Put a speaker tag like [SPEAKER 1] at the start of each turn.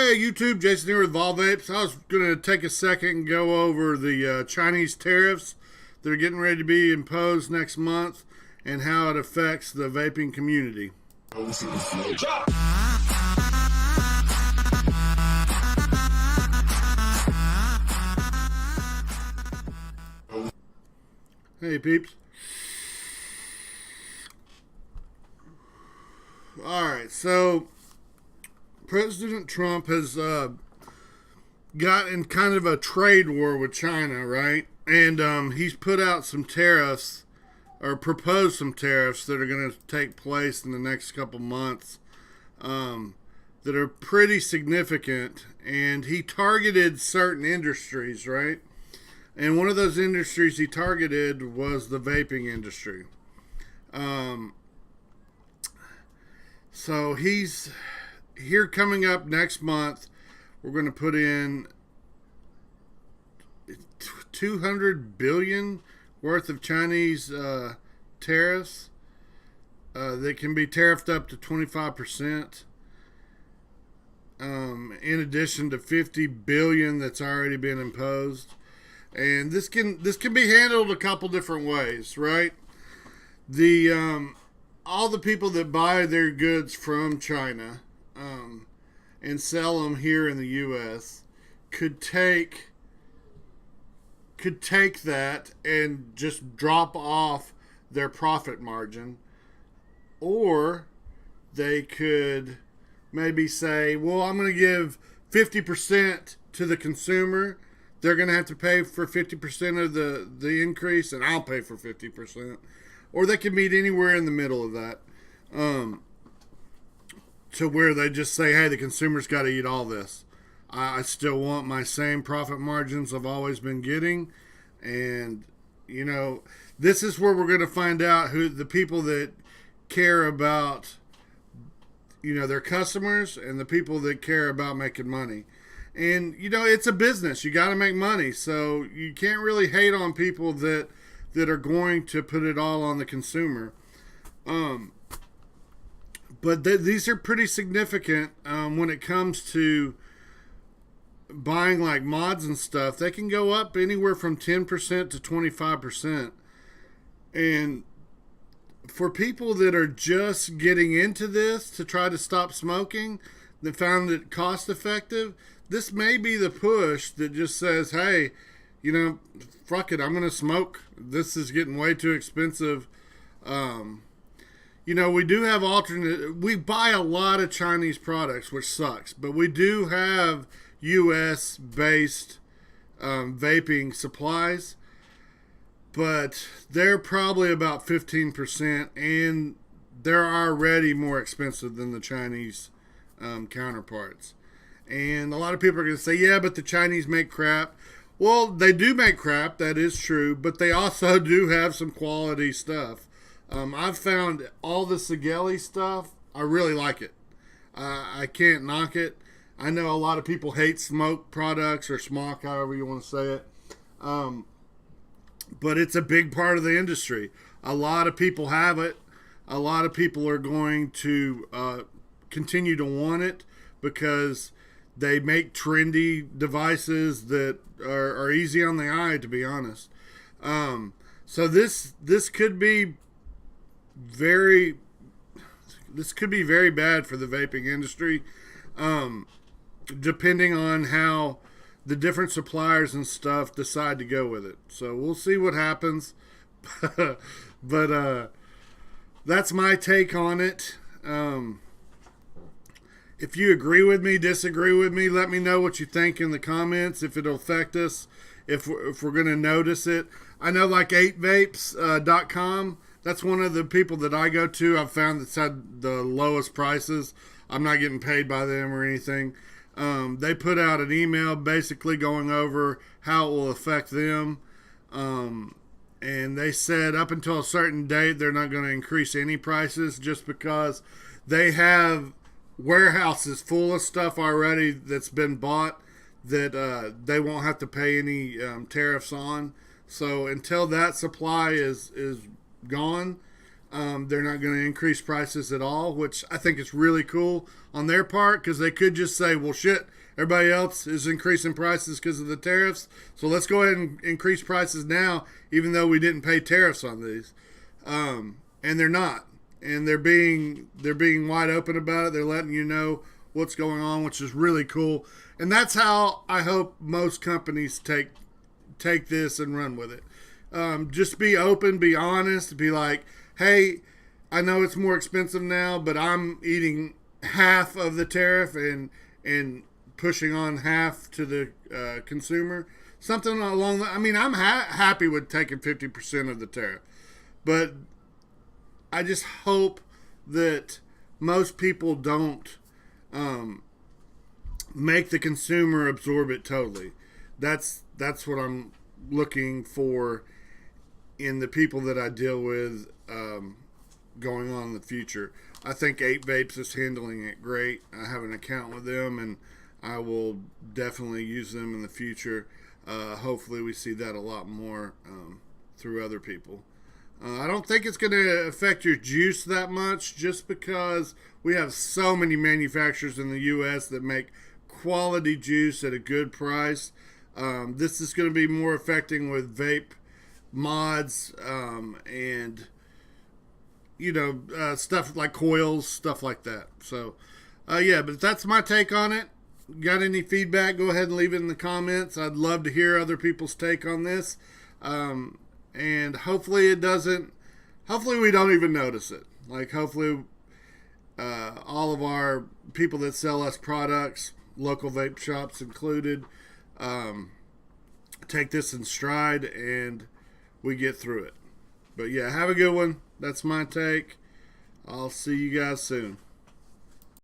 [SPEAKER 1] Hey YouTube, Jason here with Vapes. I was going to take a second and go over the Chinese tariffs that are getting ready to be imposed next month and how it affects the vaping community. Hey peeps. Alright, so President Trump has got in kind of a trade war with China, right? And he's put out some tariffs, or proposed some tariffs that are going to take place in the next couple months that are pretty significant. And he targeted certain industries, right? And one of those industries he targeted was the vaping industry. So he's here coming up next month. We're going to put in $200 billion worth of Chinese tariffs. They can be tariffed up to 25%. In addition to $50 billion that's already been imposed. And this can be handled a couple different ways, right? All the people that buy their goods from China and sell them here in the U.S. could take that and just drop off their profit margin, or they could maybe say, well, I'm going to give 50% to the consumer. They're going to have to pay for 50% of the increase, and I'll pay for 50%. Or they can meet anywhere in the middle of that, to where they just say, hey, the consumer's got to eat all this. I still want my same profit margins I've always been getting. And, you know, this is where we're going to find out who the people that care about, you know, their customers and the people that care about making money. And, you know, it's a business. You got to make money. So you can't really hate on people that are going to put it all on the consumer. But these are pretty significant when it comes to buying like mods and stuff. They can go up anywhere from 10% to 25%. And for people that are just getting into this to try to stop smoking, that found it cost effective, this may be the push that just says, hey, you know, fuck it, I'm going to smoke. This is getting way too expensive. You know, we do have we buy a lot of Chinese products, which sucks, but we do have U.S. based vaping supplies, but they're probably about 15%, and they're already more expensive than the Chinese counterparts. And a lot of people are going to say, yeah, but the Chinese make crap. Well, they do make crap, that is true, but they also do have some quality stuff. I've found all the Sigelli stuff, I really like it. I can't knock it. I know a lot of people hate smoke products or smock, however you want to say it. But it's a big part of the industry. A lot of people have it. A lot of people are going to continue to want it because they make trendy devices that are easy on the eye, to be honest. So this could be very bad for the vaping industry, depending on how the different suppliers and stuff decide to go with it. So we'll see what happens. But that's my take on it. If you agree with me, disagree with me, let me know what you think in the comments, if it'll affect us, if we're going to notice it. I know like 8vapes.com, that's one of the people that I go to. I've found that's had the lowest prices. I'm not getting paid by them or anything. They put out an email basically going over how it will affect them. And they said up until a certain date, they're not going to increase any prices just because they have warehouses full of stuff already that's been bought that they won't have to pay any tariffs on. So until that supply is gone, they're not going to increase prices at all, which I think is really cool on their part, because they could just say, well, shit, Everybody else is increasing prices because of the tariffs. So let's go ahead and increase prices now, even though we didn't pay tariffs on these. And they're not. And they're being wide open about it. They're letting you know what's going on, which is really cool. And that's how I hope most companies take this and run with it. Just be open, be honest, be like, hey, I know it's more expensive now, but I'm eating half of the tariff and pushing on half to the consumer. Something along the, I mean, I'm happy with taking 50% of the tariff, but I just hope that most people don't make the consumer absorb it totally. That's what I'm looking for in the people that I deal with going on in the future. I think 8 Vapes is handling it great. I have an account with them, and I will definitely use them in the future. Hopefully we see that a lot more through other people. I don't think it's going to affect your juice that much, just because we have so many manufacturers in the U.S. that make quality juice at a good price. This is going to be more affecting with vape mods and stuff like coils, stuff like that. So yeah, but that's my take on it. Got any feedback, go ahead and leave it in the comments. I'd love to hear other people's take on this. And hopefully we don't even notice it. Like, hopefully all of our people that sell us products, local vape shops included, take this in stride and we get through it. But yeah, have a good one. That's my take. I'll see you guys soon.